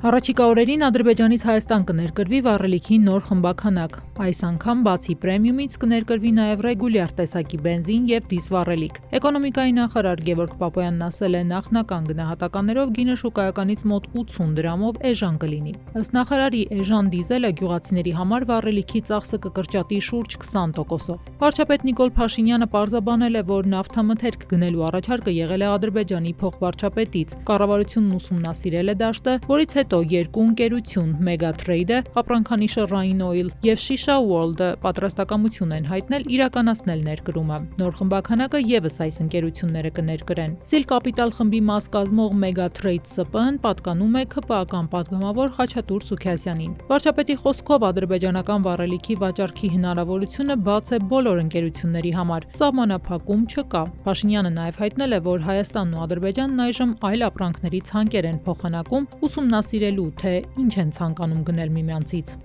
Առաջիկա օրերին Ադրբեջանից Հայաստան կներկրվի վառելիքի նոր խմբաքանակ։ Այս անգամ բացի պրեմիումից կներկրվի նաև ռեգուլյար տեսակի բենզին եւ դիզվառելիք։ Էկոնոմիկայի նախարար Գևորգ Պապոյանն ասել է, նախնական գնահատականներով գինը շուկայականից մոտ 80 դրամով էժան կլինի։ Ըստ նախարարի, էժան դիզելը գյուղացիների համար վառելիքի ծախսը կկրճատի շուրջ 20%-ով։ Վարչապետ Նիկոլ Փաշինյանը պարզաբանել է, որ նավթամթերք գնելու առաջարկը եղել է Ադրբեջանի փոխվարչապետից։ Կառավարությունն ուսումնասիրել է դաշտը, որից հետո երկու ընկերություն Megatrade-ը, ապրանքանիշը Rhine Oil եւ Shisha World-ը պատրաստակամություն են հայտնել իրականացնել ներկրումը։ Նոր խմբաքանակը եւս այս ընկերությունները կներկրեն։ Սիլ Capital խմբի մաս կազմող Megatrade ՍՊԸ-ն պատկանում է ՔՊԱ-կան պատգամավոր Խաչատուր Սուքիասյանին։ Վարչապետի խոսքով ադրբեջանական վառելիքի վաճառքի հնարավորությունը բաց է բոլոր ընկերությունների համար։ Սահմանափակում չկա։ Փաշինյանը նաև հայտնել է, որ Հայաստանն ու Ադրբեջանն այժմ այլ ապրանքների ցանկեր են փոխանակում, ուսումնասիրելու, թե ինչ են ցանկանում գնել միմյանցից։